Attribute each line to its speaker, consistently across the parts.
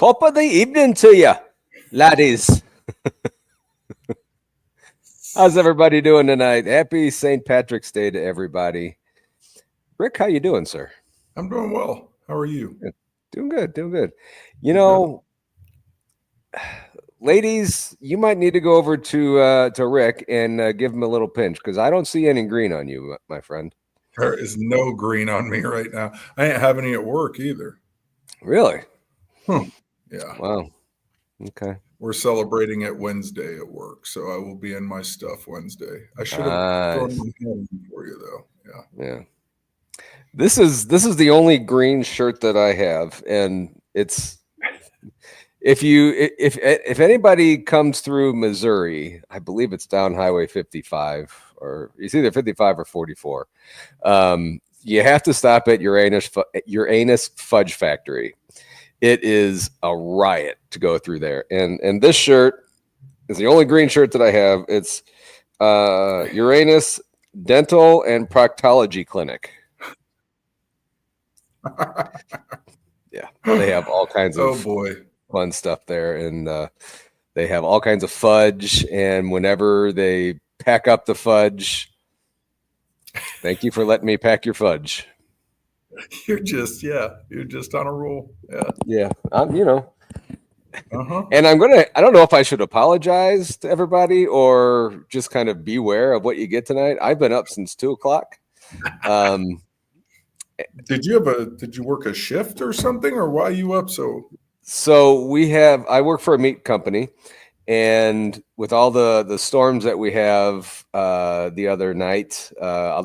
Speaker 1: Top of the evening to you, laddies. How's everybody doing tonight? Happy St. Patrick's Day to everybody. Rick, how you doing, sir?
Speaker 2: I'm doing well. How are you?
Speaker 1: Doing good. You know, ladies, you might need to go over to Rick and give him a little pinch because I don't see any green on you, my friend.
Speaker 2: There is no green on me right now. I ain't have any at work either.
Speaker 1: Really?
Speaker 2: Yeah.
Speaker 1: Wow. Okay.
Speaker 2: We're celebrating it Wednesday at work, so I will be in my stuff Wednesday. I should have thrown my hand in for you though.
Speaker 1: Yeah. This is the only green shirt that I have, and it's if anybody comes through Missouri, I believe it's down Highway 55, or it's either 55 or 44. You have to stop at Uranus Fudge Factory. It is a riot to go through there, and this shirt is the only green shirt that I have. It's Uranus Dental and Proctology Clinic. Yeah, they have all kinds of fun stuff there, and they have all kinds of fudge. And whenever they pack up the fudge, thank you for letting me pack your fudge.
Speaker 2: You're just on a roll.
Speaker 1: Yeah. And I don't know if I should apologize to everybody or just kind of beware of what you get tonight. I've been up since 2:00.
Speaker 2: Did you work a shift or something, or why are you up so?
Speaker 1: So I work for a meat company, and with all the storms that we have the other night,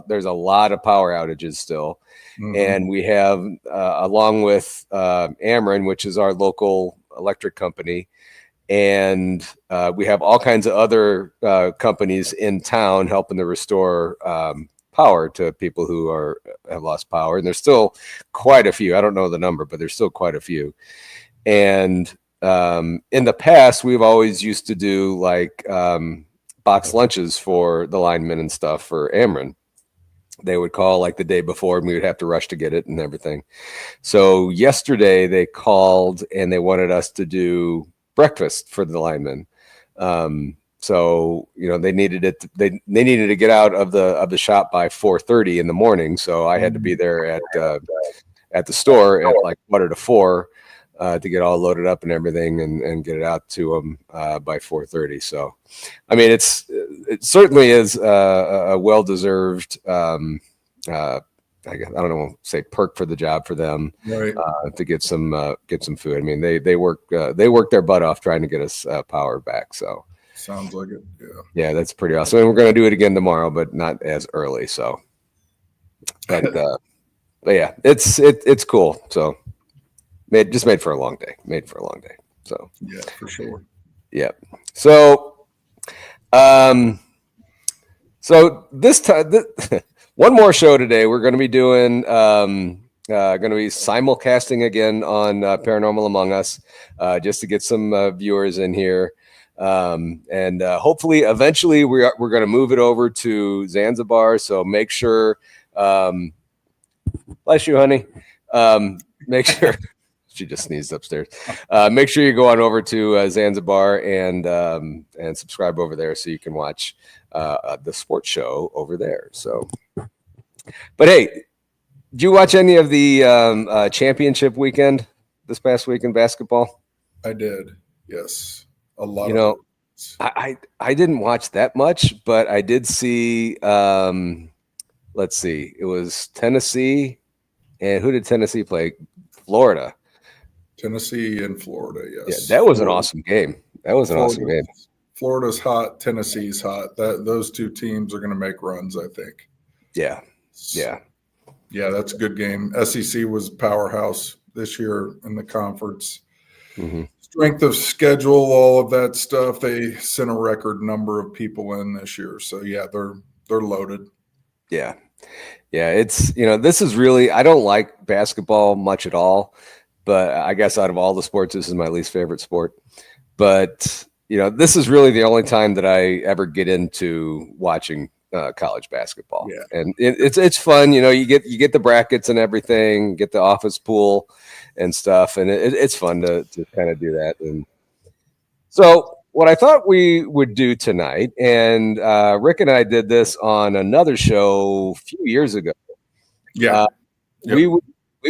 Speaker 1: there's a lot of power outages still. Mm-hmm. And we have, along with Ameren, which is our local electric company, and we have all kinds of other companies in town helping to restore power to people who have lost power. And there's still quite a few. I don't know the number, but there's still quite a few. And in the past, we've always used to do like box lunches for the linemen and stuff for Ameren. They would call like the day before, and we would have to rush to get it and everything. So yesterday they called and they wanted us to do breakfast for the linemen. So they needed it. They needed to get out of the shop by 4:30 in the morning. So I had to be there at the store at like 3:45 to get all loaded up and everything and get it out to them by 4:30. So, I mean, it certainly is a well-deserved, I guess, I don't know, say perk for the job for them, right? To get some food. I mean, they work their butt off trying to get us power back. So
Speaker 2: sounds like it.
Speaker 1: Yeah, that's pretty awesome. And we're going to do it again tomorrow, but not as early. So, but yeah, it's cool. So. Made for a long day. So
Speaker 2: yeah, for sure.
Speaker 1: Yeah. So, this time, one more show today. We're going to be doing, going to be simulcasting again on Paranormal Among Us, just to get some viewers in here, and hopefully, eventually, we're going to move it over to Zanzibar. So make sure, bless you, honey. Make sure. She just sneezed upstairs. Make sure you go on over to Zanzibar and subscribe over there so you can watch the sports show over there. So, but hey, did you watch any of the championship weekend this past week in basketball?
Speaker 2: I did. Yes, a lot.
Speaker 1: I didn't watch that much, but I did see. Let's see, it was Tennessee, and who did Tennessee play? Florida.
Speaker 2: Tennessee and Florida, yes.
Speaker 1: Yeah, that was an awesome game.
Speaker 2: Florida's hot. Tennessee's hot. Those two teams are going to make runs, I think.
Speaker 1: Yeah.
Speaker 2: That's a good game. SEC was powerhouse this year in the conference. Mm-hmm. Strength of schedule, all of that stuff. They sent a record number of people in this year, so yeah, they're loaded.
Speaker 1: Yeah. It's this is really, I don't like basketball much at all. But I guess out of all the sports, this is my least favorite sport. But, this is really the only time that I ever get into watching college basketball.
Speaker 2: Yeah.
Speaker 1: And it's fun. You get the brackets and everything, get the office pool and stuff, and it's fun to kind of do that. And so what I thought we would do tonight, and Rick and I did this on another show a few years ago.
Speaker 2: Yeah.
Speaker 1: We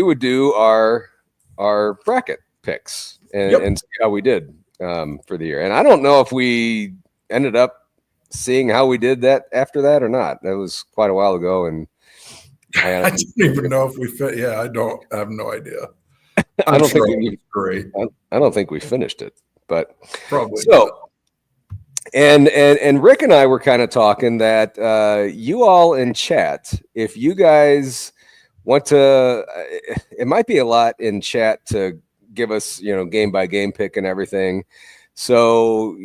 Speaker 1: would do our bracket picks and see how we did for the year. And I don't know if we ended up seeing how we did that after that or not. That was quite a while ago, and
Speaker 2: I don't even know if we fit. Yeah, I have no idea.
Speaker 1: I don't think we
Speaker 2: great.
Speaker 1: I don't think we finished it, but
Speaker 2: probably
Speaker 1: so. And Rick and I were kind of talking that you all in chat, if you guys want to, it might be a lot in chat to give us, game by game pick and everything. So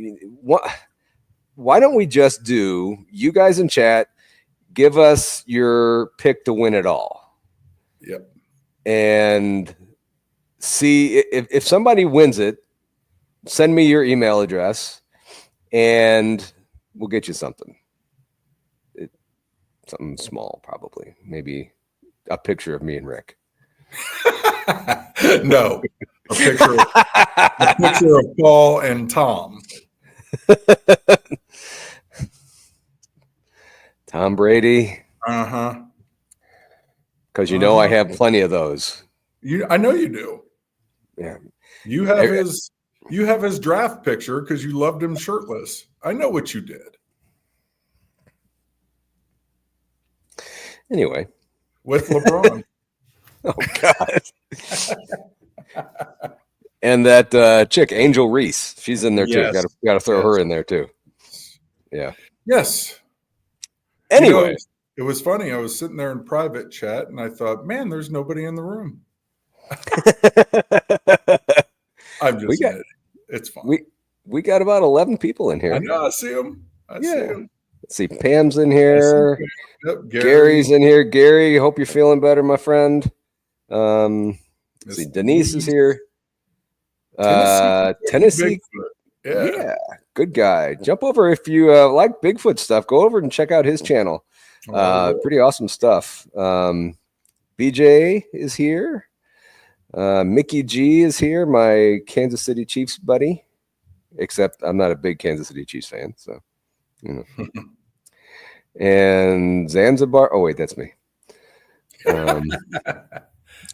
Speaker 1: why don't we just do, you guys in chat, give us your pick to win it all.
Speaker 2: Yep.
Speaker 1: And see if somebody wins it, send me your email address and we'll get you something. Something small, probably. Maybe a picture of me and Rick.
Speaker 2: No. A picture of Paul and Tom.
Speaker 1: Tom Brady.
Speaker 2: Uh-huh.
Speaker 1: Because I have plenty of those.
Speaker 2: I know you do.
Speaker 1: Yeah.
Speaker 2: You have his draft picture because you loved him shirtless. I know what you did.
Speaker 1: Anyway.
Speaker 2: With LeBron.
Speaker 1: Oh, God. And that chick, Angel Reese, she's in there too. Got to throw her in there too. Yeah.
Speaker 2: Yes.
Speaker 1: Anyway.
Speaker 2: It was funny. I was sitting there in private chat and I thought, man, there's nobody in the room. I'm just kidding. It's fine.
Speaker 1: We got about 11 people in here.
Speaker 2: I know. I see them. See them.
Speaker 1: Let's see. Pam's in here.
Speaker 2: Yep,
Speaker 1: Gary's in here. Gary, hope you're feeling better, my friend. Let's see. Denise is here. Tennessee. Yeah. Good guy. Jump over if you like Bigfoot stuff. Go over and check out his channel. Pretty awesome stuff. BJ is here. Mickey G is here, my Kansas City Chiefs buddy. Except I'm not a big Kansas City Chiefs fan, so And Zanzibar. Oh wait, that's me. I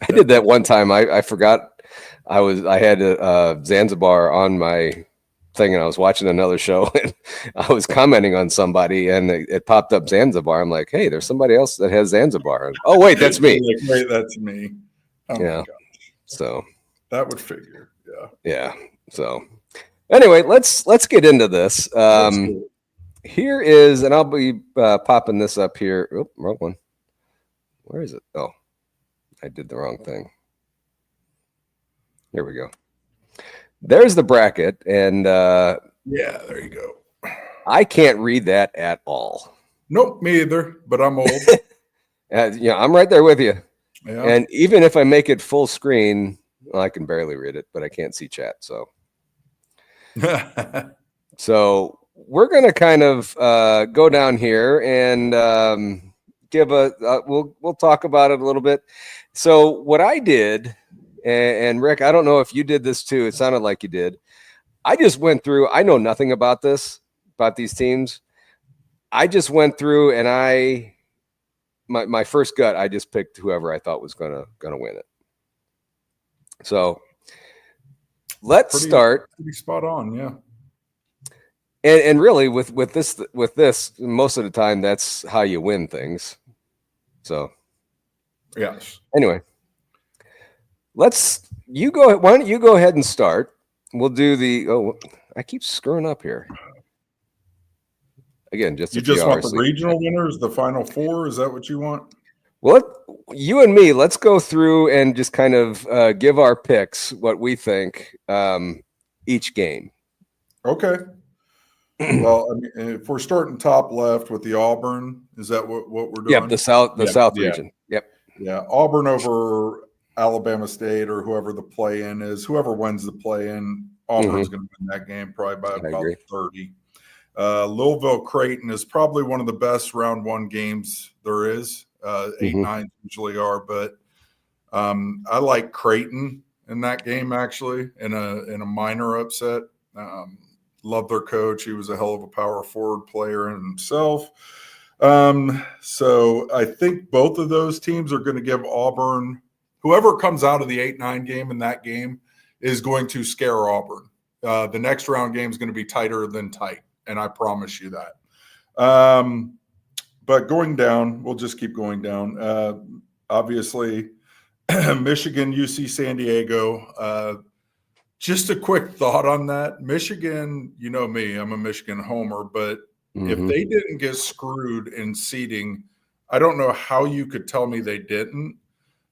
Speaker 1: did that one time. I forgot I had Zanzibar on my thing, and I was watching another show, and I was commenting on somebody, and it popped up Zanzibar. I'm like, hey, there's somebody else that has Zanzibar. Oh wait, that's me.
Speaker 2: Wait, that's me. Oh
Speaker 1: yeah. So
Speaker 2: that would figure. Yeah.
Speaker 1: Yeah. So anyway, let's get into this. Here is, and I'll be popping this up here. Oh, wrong one. Where is it? Oh, I did the wrong thing. Here we go. There's the bracket, and
Speaker 2: yeah, there you go.
Speaker 1: I can't read that at all.
Speaker 2: Nope, me either. But I'm old.
Speaker 1: I'm right there with you.
Speaker 2: Yeah.
Speaker 1: And even if I make it full screen, well, I can barely read it, but I can't see chat. So, so we're gonna kind of go down here and give we'll talk about it a little bit. So what I did. And Rick, I don't know if you did this too. It sounded like you did. I just went through. I know nothing about these teams. I just went through and my first gut, I just picked whoever I thought was gonna win it. So let's start.
Speaker 2: Pretty spot on, yeah.
Speaker 1: And really with this, most of the time, that's how you win things. So
Speaker 2: yes.
Speaker 1: Anyway. Why don't you go ahead and start? We'll do I keep screwing up here. Again,
Speaker 2: you just want the regional winners, the final four? Is that what you want?
Speaker 1: Well, you and me, let's go through and just kind of give our picks, what we think each game.
Speaker 2: Okay. Well, I mean, if we're starting top left with the Auburn, is that what we're doing?
Speaker 1: Yep, the South region. Yep.
Speaker 2: Yeah, Auburn over Alabama State or whoever the play-in is. Whoever wins the play-in, Auburn's going to win that game probably by about 30. Louisville Creighton is probably one of the best round one games there is. 8-9 usually are, but I like Creighton in that game actually in a minor upset. Love their coach. He was a hell of a power forward player in himself. So I think both of those teams are going to give Auburn, whoever comes out of the 8-9 game in that game is going to scare Auburn. The next round game is going to be tighter than tight, and I promise you that. But going down, we'll just keep going down. Obviously, Michigan, UC San Diego. Just a quick thought on that. Michigan, you know me, I'm a Michigan homer, but if they didn't get screwed in seeding, I don't know how you could tell me they didn't.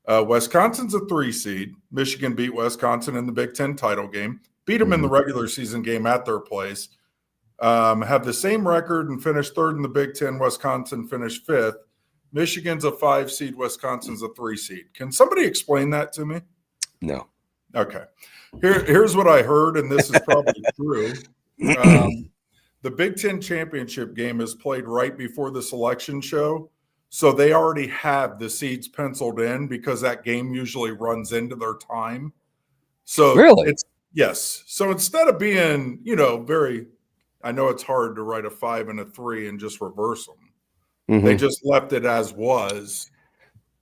Speaker 2: Wisconsin's a 3 seed. Michigan beat Wisconsin in the Big Ten title game, beat them in the regular season game at their place, have the same record and finished 3rd in the Big Ten. Wisconsin finished 5th. Michigan's a 5 seed. Wisconsin's a 3 seed. Can somebody explain that to me?
Speaker 1: No.
Speaker 2: Okay. Here's what I heard, and this is probably true. The Big Ten championship game is played right before the selection show. So they already have the seeds penciled in because that game usually runs into their time. So
Speaker 1: really?
Speaker 2: Yes. So instead of being, I know it's hard to write a 5 and a 3 and just reverse them. They just left it as was.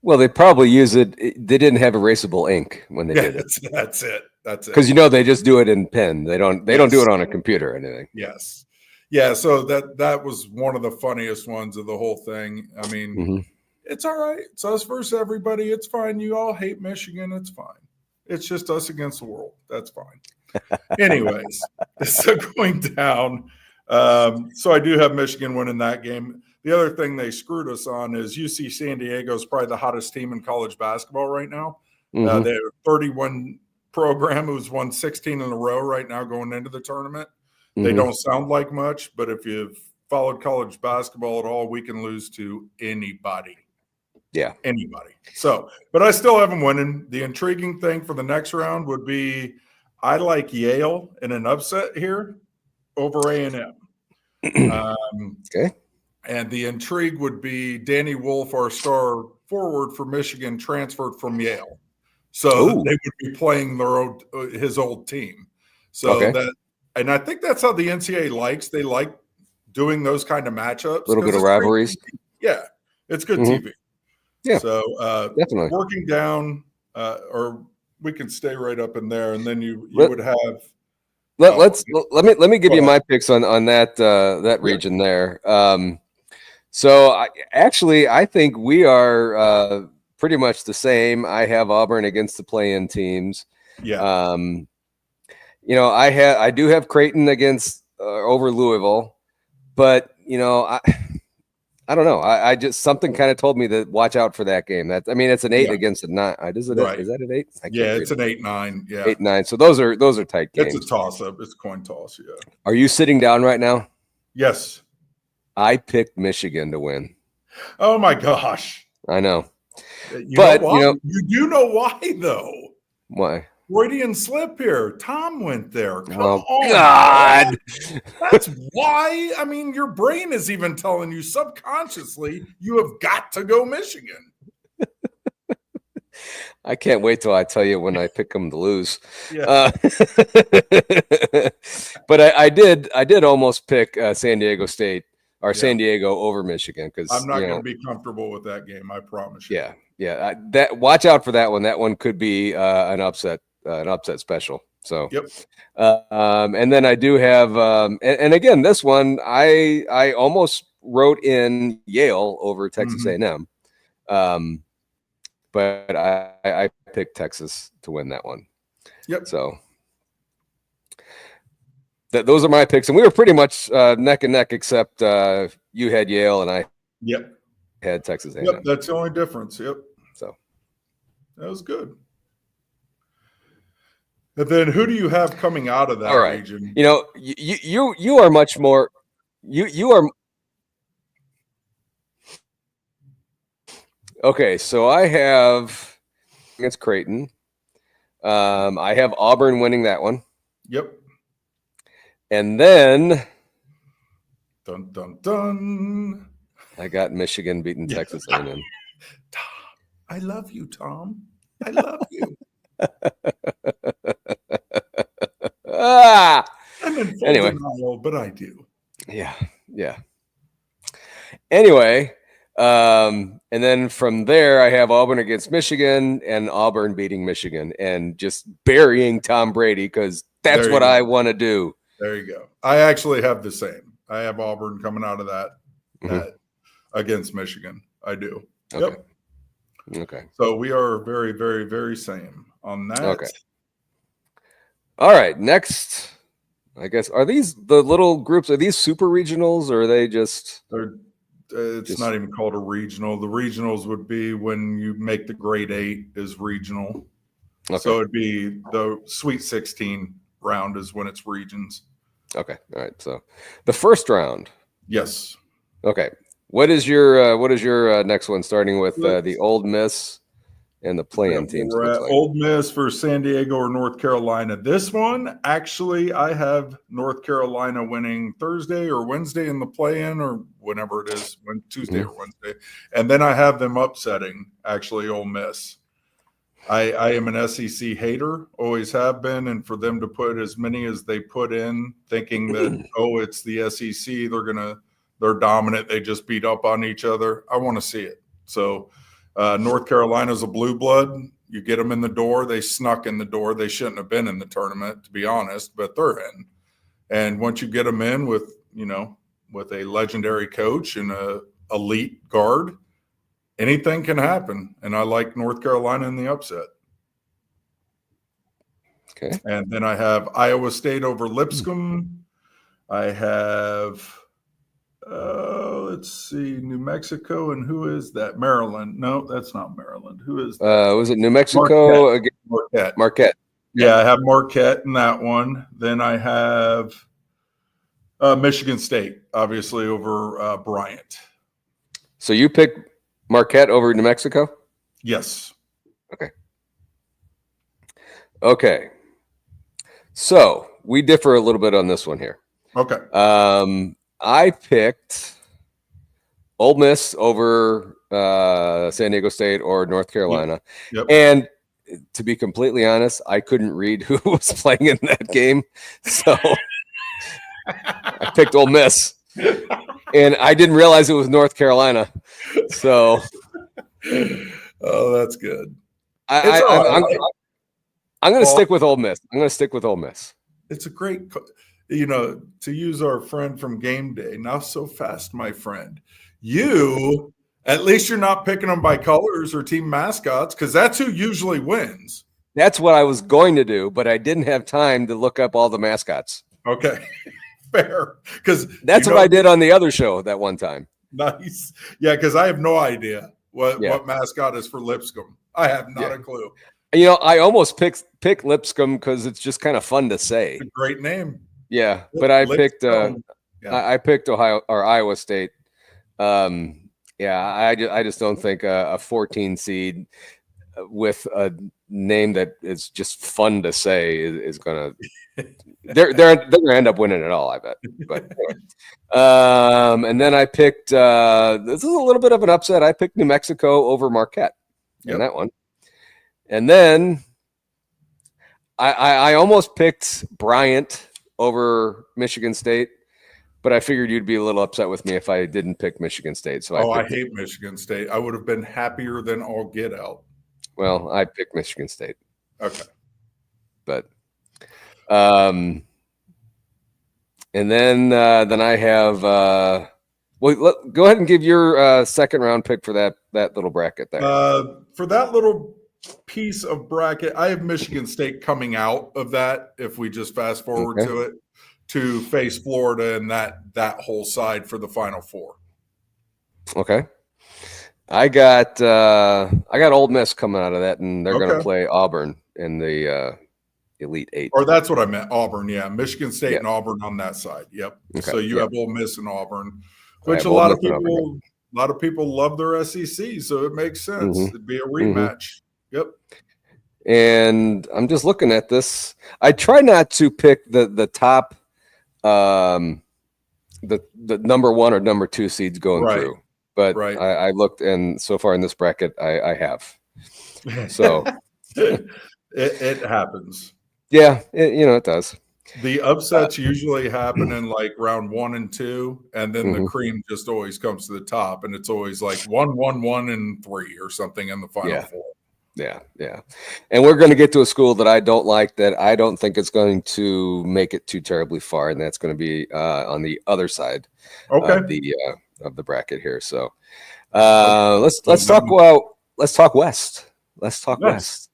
Speaker 1: Well, they probably use it. They didn't have erasable ink when they did it.
Speaker 2: That's it.
Speaker 1: Because they just do it in pen. They don't do it on a computer or anything.
Speaker 2: Yes. Yeah. So that was one of the funniest ones of the whole thing. I mean, it's all right. It's us versus everybody. It's fine. You all hate Michigan. It's fine. It's just us against the world. That's fine. Anyways, so going down. So I do have Michigan winning that game. The other thing they screwed us on is UC San Diego is probably the hottest team in college basketball right now. They have a 31 program who's won 16 in a row right now going into the tournament. They don't sound like much, but if you've followed college basketball at all, we can lose to anybody.
Speaker 1: Yeah.
Speaker 2: Anybody. So, but I still have them winning. The intriguing thing for the next round would be I like Yale in an upset here over A&M.
Speaker 1: Okay.
Speaker 2: And the intrigue would be Danny Wolf, our star forward for Michigan, transferred from Yale. So they would be playing his old team. So and I think that's how the NCAA likes. They like doing those kind of matchups.
Speaker 1: A little bit of rivalries.
Speaker 2: Yeah. It's good TV.
Speaker 1: Yeah.
Speaker 2: So
Speaker 1: definitely
Speaker 2: working down, or we can stay right up in there, and then you would have.
Speaker 1: Let me give you my picks on that region there. So I think we are pretty much the same. I have Auburn against the play-in teams.
Speaker 2: Yeah.
Speaker 1: I do have Creighton against over Louisville, but I don't know. I just something kind of told me to watch out for that game. It's an 8 against a 9. Is that an 8?
Speaker 2: It's an 8-9. Yeah,
Speaker 1: 8-9. So those are tight games.
Speaker 2: It's a toss up. It's a coin toss. Yeah.
Speaker 1: Are you sitting down right now?
Speaker 2: Yes.
Speaker 1: I picked Michigan to win.
Speaker 2: Oh my gosh.
Speaker 1: I know.
Speaker 2: You do know why though.
Speaker 1: Why?
Speaker 2: Freudian slip here. Tom went there. Come
Speaker 1: on. God.
Speaker 2: That's why. I mean, your brain is even telling you subconsciously you have got to go Michigan.
Speaker 1: I can't wait till I tell you when I pick them to lose.
Speaker 2: Yeah.
Speaker 1: But I did almost pick San Diego State or San Diego over Michigan because
Speaker 2: I'm not going to be comfortable with that game. I promise you.
Speaker 1: Yeah. Watch out for that one. That one could be an upset special. So, and then I do have, and again, this one I almost wrote in Yale over Texas A&M, but I picked Texas to win that one.
Speaker 2: Yep.
Speaker 1: So those are my picks, and we were pretty much neck and neck, except you had Yale and I had Texas A&M.
Speaker 2: Yep, that's the only difference. Yep.
Speaker 1: So
Speaker 2: that was good. And then who do you have coming out of that region?
Speaker 1: You are much more you are okay. So I have against Creighton. I have Auburn winning that one.
Speaker 2: Yep.
Speaker 1: And then
Speaker 2: Dun, dun, dun.
Speaker 1: I got Michigan beating Texas A&M.
Speaker 2: Tom, I love you, Tom. I love you. I'm in full denial, but I do.
Speaker 1: Yeah. Anyway, and then from there, I have Auburn against Michigan and Auburn beating Michigan and just burying Tom Brady because that's what I want to do.
Speaker 2: There you go. I actually have the same. I have Auburn coming out of that against Michigan. I do.
Speaker 1: Okay.
Speaker 2: Yep.
Speaker 1: Okay.
Speaker 2: So we are very, very, very same on that.
Speaker 1: Okay. All right. Next, I guess, are these the little groups? Are these super regionals or are they just?
Speaker 2: It's not even called a regional. The regionals would be when you make the grade 8 is regional. Okay. So it'd be the Sweet 16 round is when it's regions.
Speaker 1: Okay. All right. So the first round.
Speaker 2: Yes.
Speaker 1: Okay. What is your next one? Starting with the Ole Miss and the play-in teams.
Speaker 2: Ole Miss for San Diego or North Carolina. This one, actually, I have North Carolina winning Thursday or Wednesday in the play-in or whenever it is, Tuesday or Wednesday. And then I have them upsetting, actually, Ole Miss. I am an SEC hater, always have been, and for them to put as many as they put in, thinking that, it's the SEC, they're dominant, they just beat up on each other. I want to see it. So North Carolina's a blue blood. You get them in the door. They snuck in the door. They shouldn't have been in the tournament, to be honest, but they're in. And once you get them in with a legendary coach and a elite guard, anything can happen. And I like North Carolina in the upset.
Speaker 1: Okay.
Speaker 2: And then I have Iowa State over Lipscomb. I have let's see, New Mexico, and who is that? Maryland. No, that's not Maryland. Who is that?
Speaker 1: Was it New Mexico? Marquette.
Speaker 2: Yeah, I have Marquette in that one. Then I have Michigan State, obviously, over Bryant.
Speaker 1: So you pick Marquette over New Mexico?
Speaker 2: Yes.
Speaker 1: Okay. So we differ a little bit on this one here.
Speaker 2: Okay.
Speaker 1: I picked Ole Miss over San Diego State or North Carolina.
Speaker 2: Yep.
Speaker 1: And to be completely honest, I couldn't read who was playing in that game. So I picked Ole Miss. And I didn't realize it was North Carolina. So
Speaker 2: that's good.
Speaker 1: I'm going to stick with Ole Miss. It's
Speaker 2: a great to use our friend from Game Day, now so fast, my friend. You, at least you're not picking them by colors or team mascots, because that's who usually wins.
Speaker 1: That's what I was going to do, but I didn't have time to look up all the mascots.
Speaker 2: Okay, fair. Because
Speaker 1: that's what I did on the other show that one time.
Speaker 2: Nice. Yeah, because I have no idea what mascot is for Lipscomb. I have not a clue.
Speaker 1: I almost picked Lipscomb because it's just kind of fun to say.
Speaker 2: It's a great name.
Speaker 1: Yeah, but I picked I picked Ohio or Iowa State. I just don't think a 14 seed with a name that is just fun to say is gonna they're gonna end up winning it all, I bet. But and then I picked this is a little bit of an upset. I picked New Mexico over Marquette in that one, and then I almost picked Bryant over Michigan State, but I figured you'd be a little upset with me if I didn't pick Michigan State. So
Speaker 2: I hate Michigan State. I would have been happier than all get out.
Speaker 1: Well, I picked Michigan State.
Speaker 2: Okay.
Speaker 1: But and then I have go ahead and give your second round pick for that little bracket there.
Speaker 2: For that little piece of bracket, I have Michigan State coming out of that, if we just fast forward to it, to face Florida and that whole side for the Final Four.
Speaker 1: Okay. I got Ole Miss coming out of that, and they're going to play Auburn in the Elite Eight.
Speaker 2: Or that's what I meant, Auburn. Yeah, Michigan State and Auburn on that side. Yep. Okay. So you have Ole Miss and Auburn, which a lot of people love their SEC, so it makes sense. It'd be a rematch. Yep.
Speaker 1: And I'm just looking at this. I try not to pick the top the number 1 or number 2 seeds going
Speaker 2: Right.
Speaker 1: through. But
Speaker 2: Right.
Speaker 1: I looked, and so far in this bracket, I have. So
Speaker 2: it happens.
Speaker 1: yeah, it does.
Speaker 2: The upsets usually happen in like round 1 and 2, and then the
Speaker 1: Mhm.
Speaker 2: cream just always comes to the top, and it's always like 1-1-1 and 3 or something in the final
Speaker 1: Yeah.
Speaker 2: 4.
Speaker 1: Yeah. And we're going to get to a school that I don't like, that I don't think is going to make it too terribly far, and that's going to be on the other side
Speaker 2: Okay.
Speaker 1: of the bracket here. So let's talk West. Let's talk West.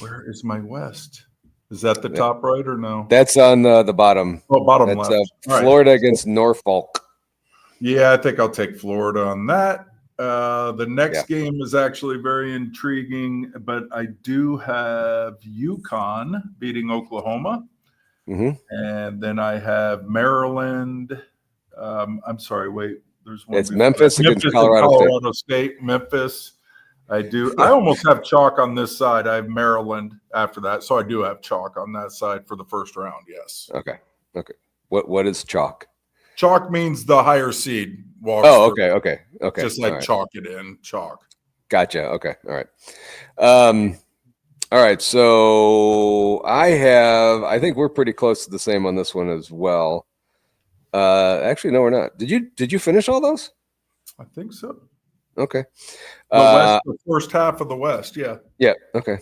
Speaker 2: Where is my West? Is that the top right or no?
Speaker 1: That's on the bottom.
Speaker 2: Oh, bottom
Speaker 1: That's
Speaker 2: left.
Speaker 1: Florida against Norfolk.
Speaker 2: Yeah, I think I'll take Florida on that. The next game is actually very intriguing, but I do have UConn beating Oklahoma.
Speaker 1: Mm-hmm.
Speaker 2: And then I have Maryland. I'm sorry, wait. There's one.
Speaker 1: It's Memphis against Colorado
Speaker 2: State. Memphis. I do. I almost have chalk on this side. I have Maryland after that, so I do have chalk on that side for the first round. Yes.
Speaker 1: Okay. What is chalk?
Speaker 2: Chalk means the higher seed walks.
Speaker 1: Oh, okay.
Speaker 2: Just like chalk it in, chalk.
Speaker 1: Gotcha. Okay. All right. All right. So I think we're pretty close to the same on this one as well. Actually, no, we're not. Did you finish all those?
Speaker 2: I think so.
Speaker 1: Okay.
Speaker 2: The first half of the West. Yeah.
Speaker 1: Yeah. Okay.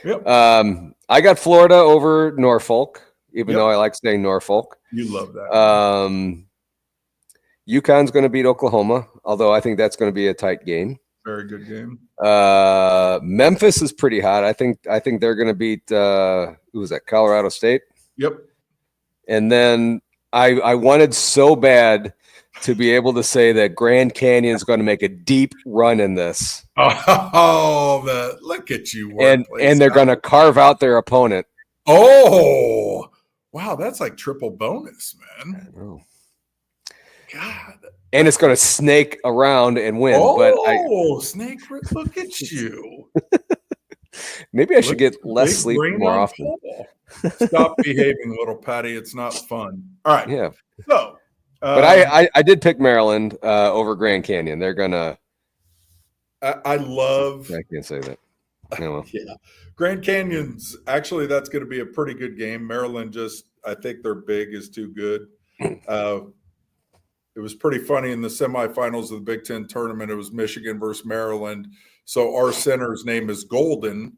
Speaker 2: Yep.
Speaker 1: I got Florida over Norfolk, even though I like saying Norfolk.
Speaker 2: You love that.
Speaker 1: UConn's going to beat Oklahoma, although I think that's going to be a tight game.
Speaker 2: Very good game.
Speaker 1: Memphis is pretty hot. I think they're going to beat who was that? Colorado State.
Speaker 2: Yep.
Speaker 1: And then I wanted so bad to be able to say that Grand Canyon is going to make a deep run in this.
Speaker 2: Oh, look at you!
Speaker 1: And they're going to carve out their opponent.
Speaker 2: Oh, wow! That's like triple bonus, man.
Speaker 1: I know.
Speaker 2: God.
Speaker 1: And it's going to snake around and win.
Speaker 2: Snake! Look at you.
Speaker 1: Maybe I should get less sleep more often.
Speaker 2: Stop behaving, little Patty. It's not fun. All right.
Speaker 1: Yeah.
Speaker 2: So,
Speaker 1: but I did pick Maryland over Grand Canyon. They're gonna.
Speaker 2: I
Speaker 1: can't say that. No.
Speaker 2: Yeah. Grand Canyon's actually, that's going to be a pretty good game. Maryland I think their big is too good. It was pretty funny in the semifinals of the Big Ten tournament. It was Michigan versus Maryland. So our center's name is Golden,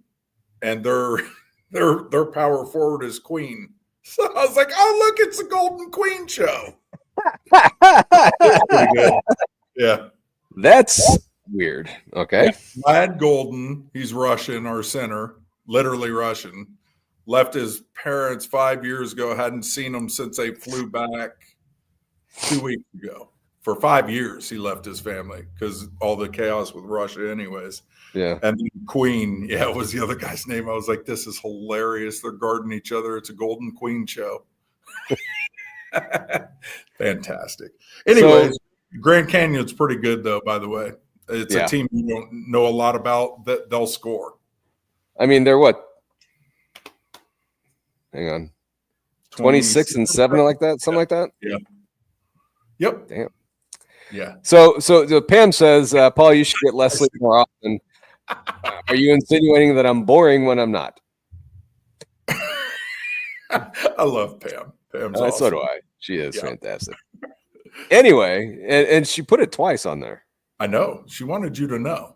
Speaker 2: and their power forward is Queen. So I was like, oh, look, it's the Golden Queen show. That's pretty good. Yeah.
Speaker 1: That's weird. Okay.
Speaker 2: Vlad Golden, he's Russian, our center, literally Russian. Left his parents 5 years ago, hadn't seen them since they flew back 2 weeks ago. For 5 years, he left his family because all the chaos with Russia anyways.
Speaker 1: Yeah.
Speaker 2: And then Queen, was the other guy's name. I was like, this is hilarious. They're guarding each other. It's a Golden Queen show. Fantastic. Anyways, Grand Canyon's pretty good, though, by the way. It's a team you don't know a lot about that they'll score.
Speaker 1: I mean, they're what? Hang on. 26-7 like that? Something like that?
Speaker 2: Yeah. Yep.
Speaker 1: Damn.
Speaker 2: Yeah.
Speaker 1: So Pam says, Paul, you should get less sleep more often. Are you insinuating that I'm boring when I'm not?
Speaker 2: I love Pam. Pam's awesome.
Speaker 1: So do I. She is fantastic. Anyway, and she put it twice on there.
Speaker 2: I know. She wanted you to know.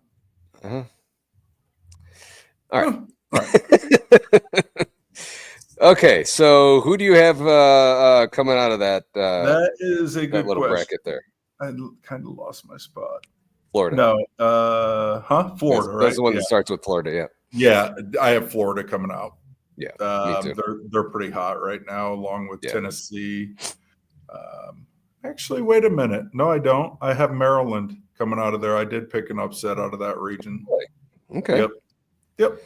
Speaker 1: Uh-huh. All right. Okay, so who do you have coming out of that?
Speaker 2: That is a good
Speaker 1: little
Speaker 2: question.
Speaker 1: Bracket there.
Speaker 2: I kind of lost my spot.
Speaker 1: Florida.
Speaker 2: No. Florida, right?
Speaker 1: That's the one that starts with Florida, yeah.
Speaker 2: Yeah, I have Florida coming out.
Speaker 1: Yeah,
Speaker 2: me too. They're pretty hot right now, along with Tennessee. Actually, wait a minute. No, I don't. I have Maryland coming out of there. I did pick an upset out of that region.
Speaker 1: Okay.
Speaker 2: Yep.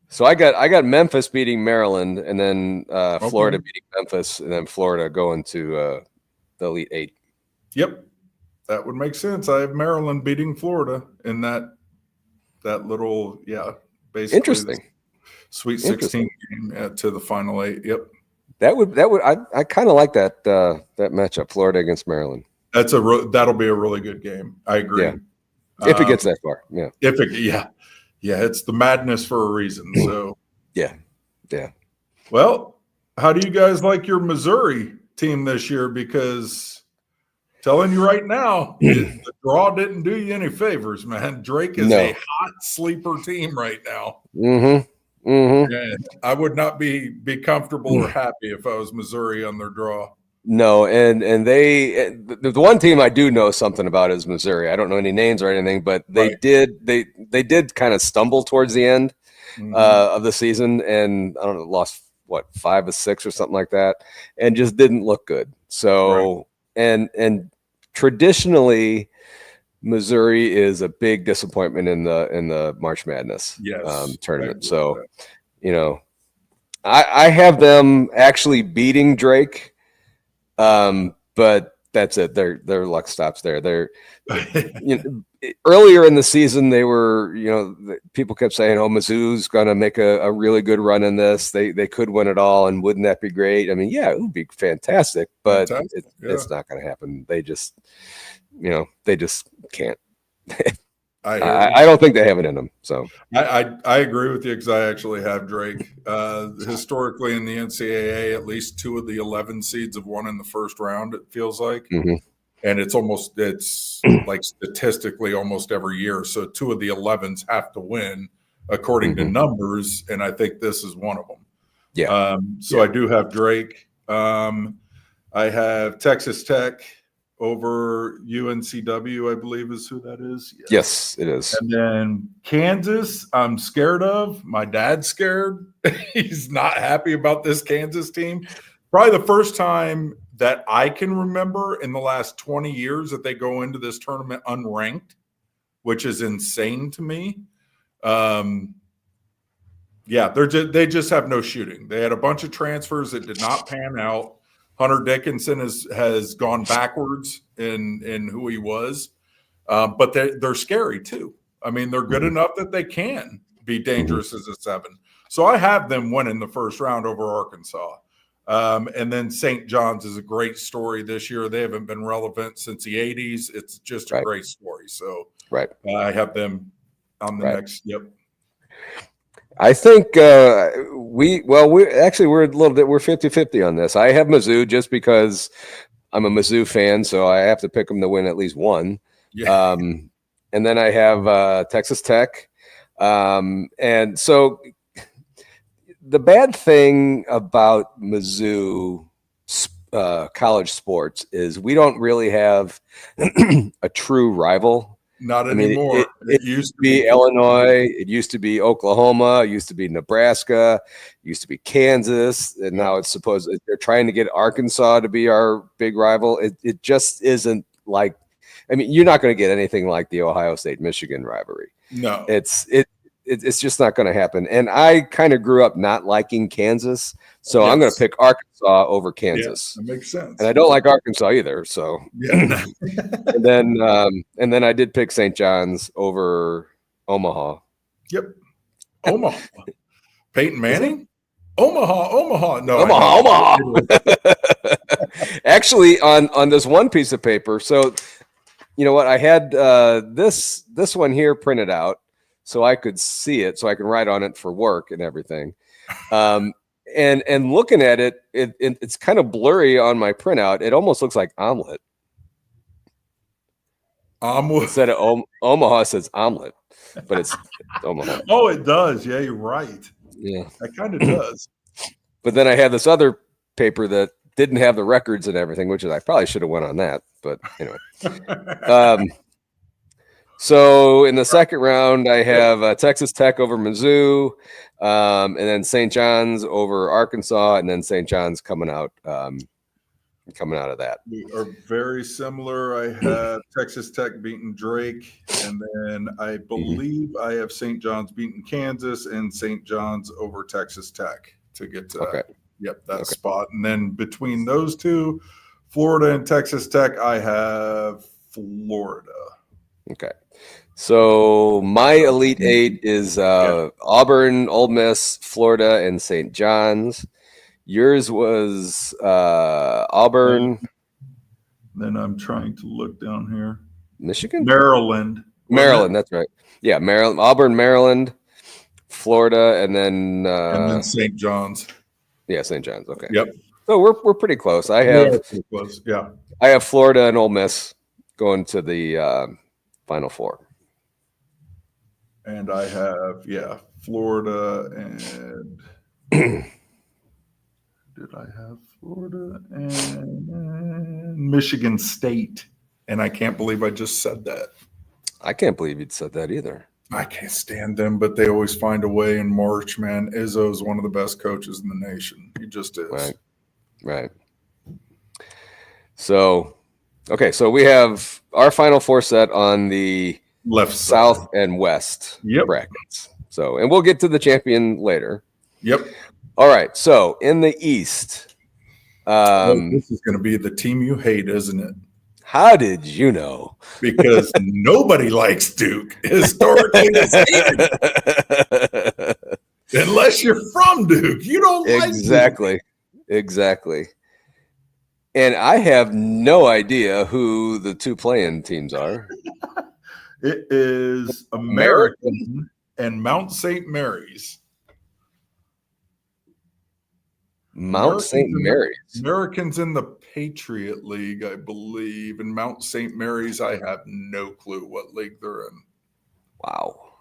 Speaker 1: So I got Memphis beating Maryland, and then Florida beating Memphis, and then Florida going to the Elite Eight.
Speaker 2: Yep, that would make sense. I have Maryland beating Florida in that little basically
Speaker 1: interesting
Speaker 2: Sweet 16 game to the Final 8. Yep.
Speaker 1: I kind of like that matchup, Florida against Maryland.
Speaker 2: That'll be a really good game. I agree.
Speaker 1: Yeah. If it gets that far, yeah.
Speaker 2: It's the madness for a reason. So
Speaker 1: yeah.
Speaker 2: Well, how do you guys like your Missouri team this year? Because telling you right now, the draw didn't do you any favors, man. Drake is a hot sleeper team right now. And I would not be comfortable or happy if I was Missouri on their draw.
Speaker 1: No, and the one team I do know something about is Missouri. I don't know any names or anything, but they did kind of stumble towards the end of the season, and I don't know, lost 5 of 6 or something like that, and just didn't look good. So and traditionally, Missouri is a big disappointment in the March Madness tournament. So I have them actually beating Drake. But that's it. Their luck stops there. Earlier in the season, they were, people kept saying, "Oh, Mizzou's going to make a really good run in this. They could win it all, and wouldn't that be great?" I mean, yeah, it would be fantastic, but it's not going to happen. They just can't. I don't think they have it in them. So
Speaker 2: I agree with you because I actually have Drake. Historically in the NCAA, at least 2 of the 11 seeds have won in the first round, it feels like. And it's like statistically almost every year. So 2 of the 11s have to win according to numbers. And I think this is one of them.
Speaker 1: Yeah.
Speaker 2: I do have Drake. I have Texas Tech over UNCW, I believe is who that is.
Speaker 1: Yes, it is.
Speaker 2: And then Kansas, I'm scared of. My dad's scared. He's not happy about this Kansas team. Probably the first time that I can remember in the last 20 years that they go into this tournament unranked, which is insane to me. They just have no shooting. They had a bunch of transfers that did not pan out. Hunter Dickinson has gone backwards in who he was, but they're scary too. I mean, they're good enough that they can be dangerous as a 7. So I have them winning the first round over Arkansas. And then St. John's is a great story this year. They haven't been relevant since the 80s. It's just a great story. So I have them on the next. Yep.
Speaker 1: I think we're 50-50 on this. I have Mizzou just because I'm a Mizzou fan, so I have to pick them to win at least one.
Speaker 2: Yeah.
Speaker 1: And then I have Texas Tech. And so the bad thing about Mizzou college sports is we don't really have a true rival.
Speaker 2: Not anymore.
Speaker 1: It used to be Illinois. It used to be Oklahoma. It used to be Nebraska. It used to be Kansas. And now it's supposed they're trying to get Arkansas to be our big rival. It just isn't like, I mean, you're not going to get anything like the Ohio State-Michigan rivalry.
Speaker 2: No.
Speaker 1: It's just not going to happen. And I kind of grew up not liking Kansas, so I'm going to pick Arkansas over Kansas.
Speaker 2: Yeah, that makes sense.
Speaker 1: And I don't like Arkansas either. So, and then I did pick St. John's over Omaha.
Speaker 2: Yep, Omaha. Peyton Manning. Omaha. No,
Speaker 1: Omaha. Actually, on this one piece of paper. So, you know what? I had this one here printed out, so I could see it, so I can write on it for work and everything. And looking at it, it's kind of blurry on my printout. It almost looks like omelet. Instead of Omaha, it says omelet, but it's Omaha.
Speaker 2: Oh, it does. Yeah, you're right.
Speaker 1: Yeah,
Speaker 2: that kind of does.
Speaker 1: But then I had this other paper that didn't have the records and everything, which is I probably should have went on that. But anyway. So in the second round, I have Texas Tech over Mizzou, and then St. John's over Arkansas, and then St. John's coming out of that.
Speaker 2: We are very similar. I have Texas Tech beating Drake, and then I believe I have St. John's beating Kansas and St. John's over Texas Tech to get to that spot. And then between those two, Florida and Texas Tech, I have Florida.
Speaker 1: Okay. So my Elite Eight is Auburn, Ole Miss, Florida, and St. John's. Yours was Auburn,
Speaker 2: Then I'm trying to look down here.
Speaker 1: Michigan,
Speaker 2: Maryland.
Speaker 1: Maryland. That's right. Yeah, Maryland, Auburn, Maryland, Florida, and then
Speaker 2: St. John's.
Speaker 1: Yeah, St. John's. Okay.
Speaker 2: Yep.
Speaker 1: So we're pretty close. I have Florida and Ole Miss going to the Final Four.
Speaker 2: And I have Florida and did I have Florida and Michigan State? And I can't believe I just said that.
Speaker 1: I can't believe you'd said that either.
Speaker 2: I can't stand them, but they always find a way in March, man. Izzo's one of the best coaches in the nation. He just is.
Speaker 1: Right. So, okay, so we have our Final Four set on the
Speaker 2: left
Speaker 1: South
Speaker 2: side.
Speaker 1: and West
Speaker 2: Yep.
Speaker 1: brackets. So, and we'll get to the champion later.
Speaker 2: Yep.
Speaker 1: All right. So in the East,
Speaker 2: this is going to be the team you hate, isn't it?
Speaker 1: how did you know?
Speaker 2: Because nobody likes Duke historically. Unless you're from Duke, you don't like Duke.
Speaker 1: Exactly. And I have no idea who the two playing teams are.
Speaker 2: It is American and Mount St. Mary's.
Speaker 1: Mount St. Mary's.
Speaker 2: Americans in the Patriot League, I believe. And Mount St. Mary's, I have no clue what league they're in.
Speaker 1: Wow.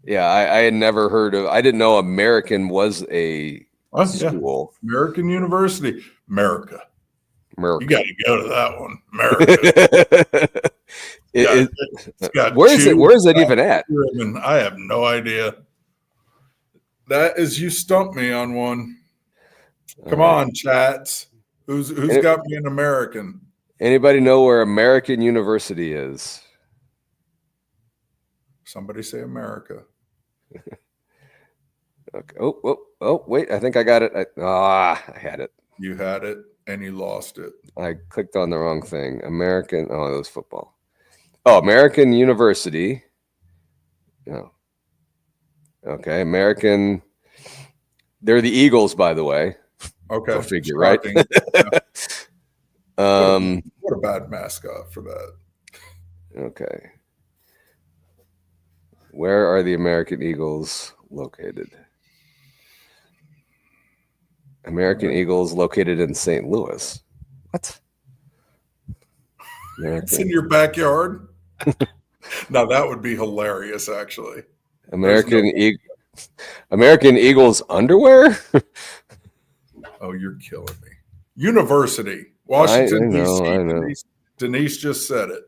Speaker 1: Yeah, I had never heard of. I didn't know American was a school.
Speaker 2: Yeah. American University, America.
Speaker 1: America.
Speaker 2: You got to go to that one, America.
Speaker 1: Where is it even at?
Speaker 2: I have no idea. That is, you stumped me on one. Come on, chats. Who's got me an American?
Speaker 1: Anybody know where American University is?
Speaker 2: Somebody say America.
Speaker 1: Okay. Oh, wait. I think I got it. I had it.
Speaker 2: You had it and you lost it.
Speaker 1: I clicked on the wrong thing. American. Oh, it was football. Oh, American University. No. Okay. American. They're the Eagles, by the way.
Speaker 2: Okay.
Speaker 1: Go figure, right?
Speaker 2: What a bad mascot for that.
Speaker 1: Okay. Where are the American Eagles located? American Eagles located in St. Louis. What?
Speaker 2: It's in your backyard? Now that would be hilarious, actually.
Speaker 1: American Eagles underwear?
Speaker 2: Oh, you're killing me. University, Washington, D.C.
Speaker 1: I know.
Speaker 2: Denise just said it.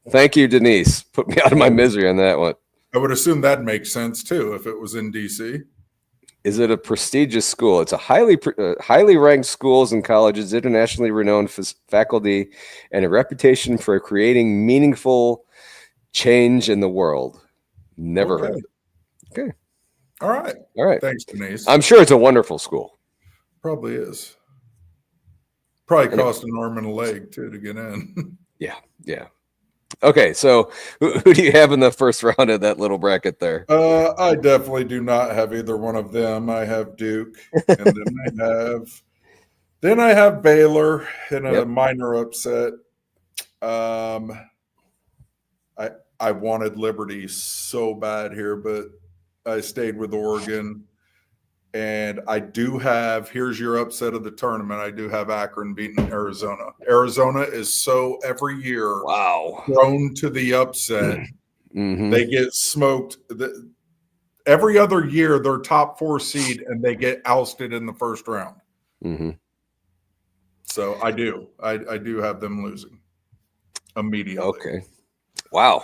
Speaker 1: Thank you, Denise. Put me out of my misery on that one.
Speaker 2: I would assume that makes sense, too, if it was in D.C.
Speaker 1: Is it a prestigious school? It's a highly ranked schools and colleges, internationally renowned faculty, and a reputation for creating meaningful change in the world. Never heard of it. Okay.
Speaker 2: All right. Thanks, Denise.
Speaker 1: I'm sure it's a wonderful school.
Speaker 2: Probably is. Probably cost an arm and a leg, too, to get in.
Speaker 1: Yeah. Okay, so who do you have in the first round of that little bracket there?
Speaker 2: I definitely do not have either one of them. I have Duke, and then I have Baylor in a minor upset. I wanted Liberty so bad here, but I stayed with Oregon. And I do have, here's your upset of the tournament. I do have Akron beating Arizona. Arizona is so every year thrown to the upset.
Speaker 1: Mm-hmm.
Speaker 2: They get smoked. Every other year, they're top 4 seed and they get ousted in the first round.
Speaker 1: Mm-hmm.
Speaker 2: So I do have them losing immediately.
Speaker 1: Okay. Wow.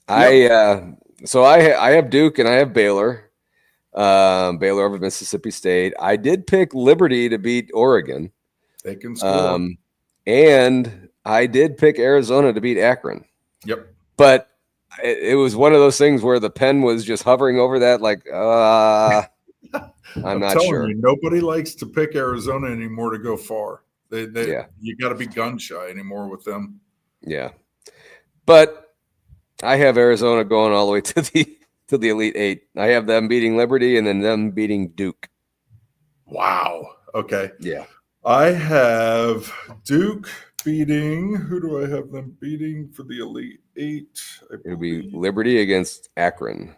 Speaker 1: Yep. I have Duke and I have Baylor. Baylor over Mississippi State. I did pick Liberty to beat Oregon.
Speaker 2: They can score.
Speaker 1: And I did pick Arizona to beat Akron.
Speaker 2: Yep.
Speaker 1: But it was one of those things where the pen was just hovering over that, like, I'm not sure.
Speaker 2: Nobody likes to pick Arizona anymore to go far. You got to be gun shy anymore with them.
Speaker 1: Yeah. But I have Arizona going all the way to the Elite Eight. I have them beating Liberty and then them beating Duke.
Speaker 2: Wow. Okay.
Speaker 1: Yeah.
Speaker 2: I have Duke beating. Who do I have them beating for the Elite Eight?
Speaker 1: It'll be Liberty against Akron.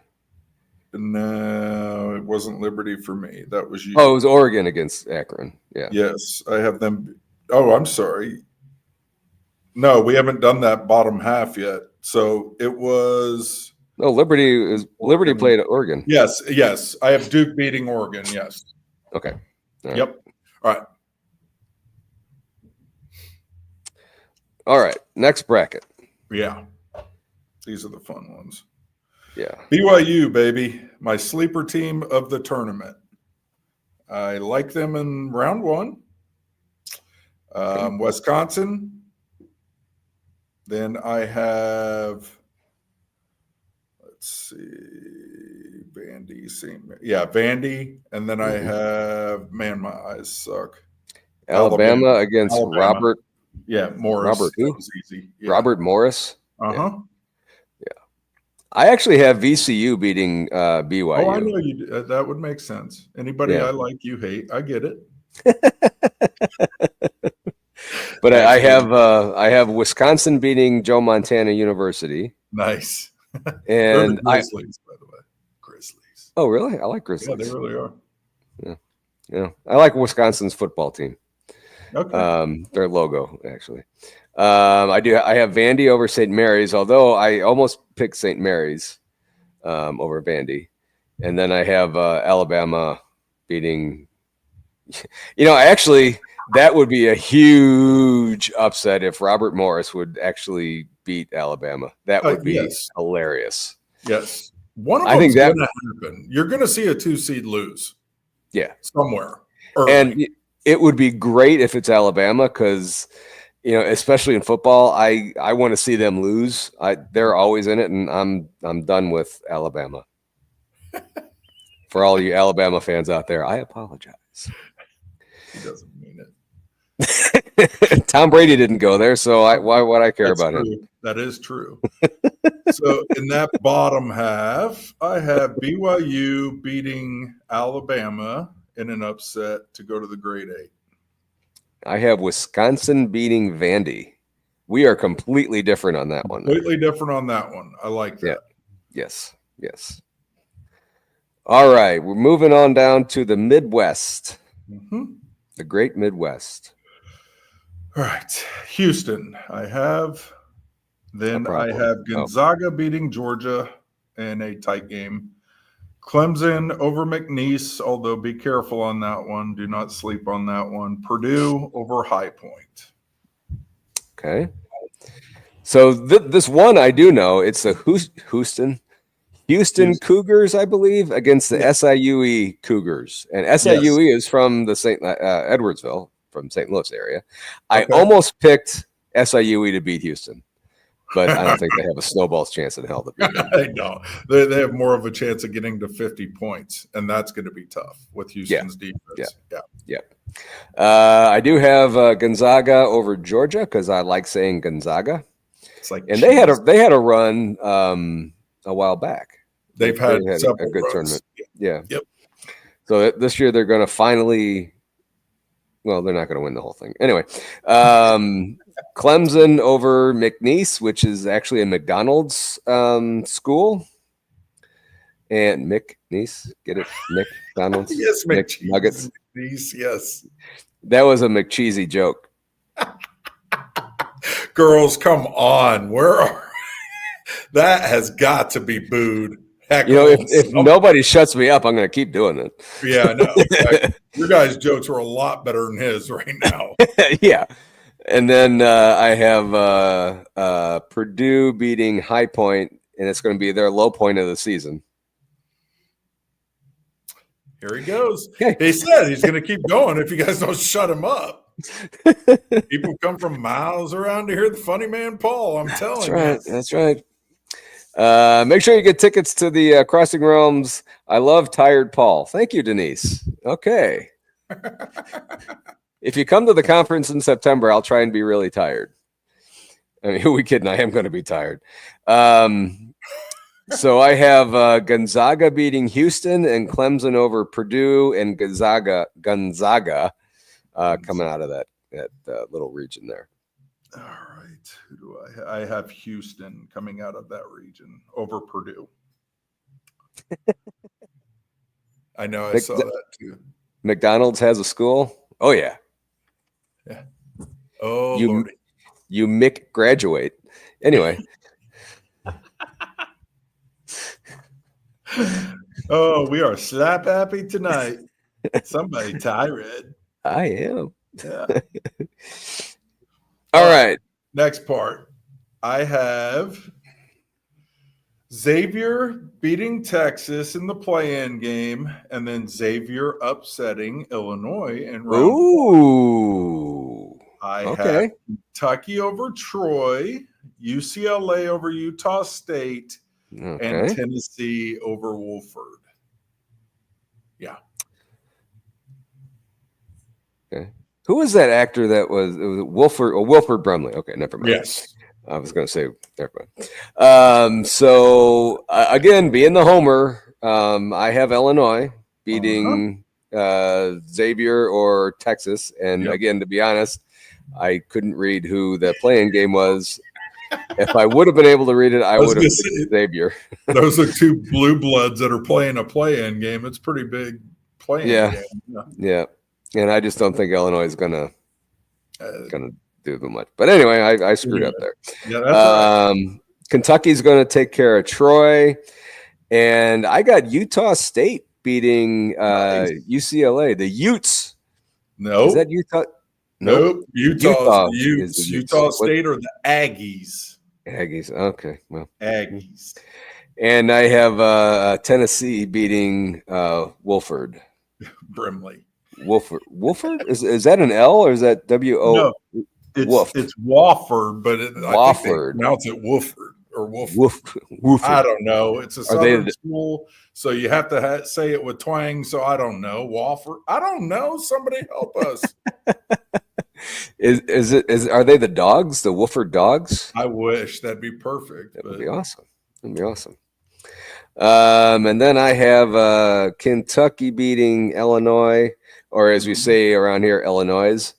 Speaker 2: No, it wasn't Liberty for me. That was you.
Speaker 1: Oh, it was Oregon against Akron. Yeah.
Speaker 2: Yes, I have them. Oh, I'm sorry. No, we haven't done that bottom half yet. So it was.
Speaker 1: No, Liberty played Oregon.
Speaker 2: Yes. I have Duke beating Oregon. Yes.
Speaker 1: Okay. All right.
Speaker 2: Yep. All right.
Speaker 1: All right. Next bracket.
Speaker 2: Yeah. These are the fun ones.
Speaker 1: Yeah.
Speaker 2: BYU, baby. My sleeper team of the tournament. I like them in round one. Wisconsin. Then I have, let's see, Vandy. Vandy. And then I have, man, my eyes suck.
Speaker 1: Alabama against
Speaker 2: Alabama.
Speaker 1: Robert.
Speaker 2: Yeah, Morris.
Speaker 1: Robert who?
Speaker 2: That was easy. Yeah.
Speaker 1: Robert Morris.
Speaker 2: Uh-huh.
Speaker 1: Yeah. I actually have VCU beating BYU.
Speaker 2: Oh, I know you do. That would make sense. Anybody I like, you hate. I get it.
Speaker 1: But I have Wisconsin beating Joe Montana University.
Speaker 2: Nice.
Speaker 1: And
Speaker 2: Grizzlies, by the way. Grizzlies.
Speaker 1: Oh, really? I like Grizzlies.
Speaker 2: Yeah, they really are.
Speaker 1: Yeah. I like Wisconsin's football team.
Speaker 2: Okay.
Speaker 1: Their logo, actually. I have Vandy over St. Mary's, although I almost picked St. Mary's over Vandy. And then I have Alabama beating, that would be a huge upset if Robert Morris would actually beat Alabama. That would be hilarious.
Speaker 2: Yes. One of them's going to happen. You're going to see a 2-seed lose.
Speaker 1: Yeah.
Speaker 2: Somewhere. Early.
Speaker 1: And it would be great if it's Alabama because, especially in football, I want to see them lose. They're always in it, and I'm done with Alabama. For all you Alabama fans out there, I apologize.
Speaker 2: He doesn't mean it.
Speaker 1: Tom Brady didn't go there, so why would I care about
Speaker 2: it? That is true. So in that bottom half, I have BYU beating Alabama in an upset to go to the grade 8.
Speaker 1: I have Wisconsin beating Vandy. We are completely different on that one.
Speaker 2: Completely different on that one. I like that.
Speaker 1: Yeah. Yes. All right, we're moving on down to the Midwest.
Speaker 2: Mm-hmm.
Speaker 1: The Great Midwest.
Speaker 2: All right, Houston. I have Gonzaga beating Georgia in a tight game. Clemson over McNeese, although be careful on that one. Do not sleep on that one. Purdue over High Point.
Speaker 1: Okay. So this one I do know. It's the Houston Cougars, I believe, against the SIUE Cougars. And SIUE is from the Edwardsville, from St. Louis area. I almost picked SIUE to beat Houston, but I don't think they have a snowball's chance in hell to beat them.
Speaker 2: They don't. They have more of a chance of getting to 50 points, and that's going to be tough with Houston's defense.
Speaker 1: Yeah. I do have Gonzaga over Georgia because I like saying Gonzaga.
Speaker 2: It's like,
Speaker 1: and they had a run a while back.
Speaker 2: They've had
Speaker 1: a good
Speaker 2: runs.
Speaker 1: tournament. Yeah.
Speaker 2: Yep.
Speaker 1: So this year they're going to finally. Well, they're not going to win the whole thing. Anyway, Clemson over McNeese, which is actually a McDonald's school. And McNeese, get it? McDonald's?
Speaker 2: Yes,
Speaker 1: McNuggets.
Speaker 2: McNeese, yes.
Speaker 1: That was a McCheesy joke.
Speaker 2: Girls, come on. Where are that has got to be booed. Heck,
Speaker 1: if nobody shuts me up, I'm going to keep doing it.
Speaker 2: Yeah, no. Your guys' jokes are a lot better than his right now.
Speaker 1: Yeah. And then I have Purdue beating High Point, and it's going to be their low point of the season.
Speaker 2: Here he goes. He said he's going to keep going if you guys don't shut him up. People come from miles around to hear the funny man Paul. I'm telling you.
Speaker 1: That's right. Make sure you get tickets to the Crossing Realms I Love Tired Paul. Thank you, Denise. Okay. If you come to the conference in September, I'll try and be really tired. I mean, who are we kidding? I am going to be tired. So I have Gonzaga beating Houston and Clemson over Purdue and Gonzaga coming out of that little region there.
Speaker 2: All right. Who do I have? I have Houston coming out of that region over Purdue. I know I saw that too.
Speaker 1: McDonald's has a school. Oh, yeah.
Speaker 2: Yeah. Oh,
Speaker 1: Lordy. You Mick graduate. Anyway.
Speaker 2: Oh, we are slap happy tonight. Somebody tired.
Speaker 1: I am.
Speaker 2: Yeah.
Speaker 1: All right.
Speaker 2: Next part. I have Xavier beating Texas in the play-in game, and then Xavier upsetting Illinois in round one. I have Kentucky over Troy, UCLA over Utah State, and Tennessee over Wofford. Yeah.
Speaker 1: Okay. Who was that actor that was? It was Wilford Brumley. Okay, never mind.
Speaker 2: Yes.
Speaker 1: I was going to say, never mind. So again, being the homer, I have Illinois beating Xavier or Texas. And again, to be honest, I couldn't read who the play-in game was. If I would have been able to read it, I would have picked Xavier.
Speaker 2: Those are two blue bloods that are playing a play-in game. It's pretty big play-in game.
Speaker 1: Yeah. And I just don't think Illinois is gonna do them much. But anyway, I screwed up there.
Speaker 2: Yeah, that's all right.
Speaker 1: Kentucky's going to take care of Troy, and I got Utah State beating UCLA. The Utes.
Speaker 2: No,
Speaker 1: is that Utah?
Speaker 2: Nope. Utah State or the Aggies.
Speaker 1: Aggies. Okay. Well,
Speaker 2: Aggies.
Speaker 1: And I have Tennessee beating Wofford.
Speaker 2: Brimley.
Speaker 1: Wofford? Is that an L or is that W-O?
Speaker 2: No, it's Wofford, but I think they pronounce it Wofford or Wofford. I don't know. It's a southern school, so you have to say it with twang. So I don't know. Wofford. I don't know. Somebody help us.
Speaker 1: Are they the dogs? The Wofford dogs?
Speaker 2: I wish that'd be perfect.
Speaker 1: That would be awesome. That'd be awesome. And then I have Kentucky beating Illinois, or as we say around here, Illinois.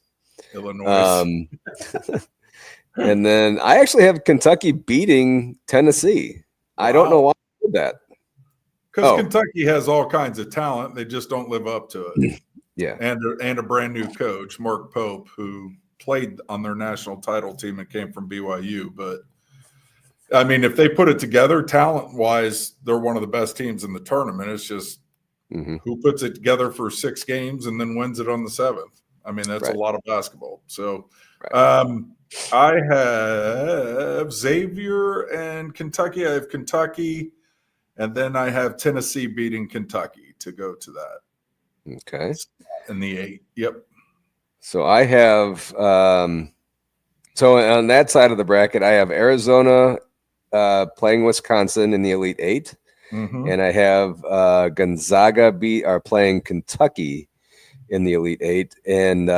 Speaker 1: And then I actually have Kentucky beating Tennessee. Wow. I don't know why I did that.
Speaker 2: Because Kentucky has all kinds of talent. They just don't live up to it.
Speaker 1: Yeah.
Speaker 2: And a brand new coach, Mark Pope, who played on their national title team and came from BYU. But I mean, if they put it together talent-wise, they're one of the best teams in the tournament. It's just who puts it together for 6 games and then wins it on the 7th. I mean, that's a lot of basketball. So I have Xavier and Kentucky. I have Kentucky, and then I have Tennessee beating Kentucky to go to that.
Speaker 1: Okay.
Speaker 2: In the 8. Yep.
Speaker 1: So I have so on that side of the bracket, I have Arizona playing Wisconsin in the Elite 8. And I have Gonzaga playing Kentucky in the Elite 8. And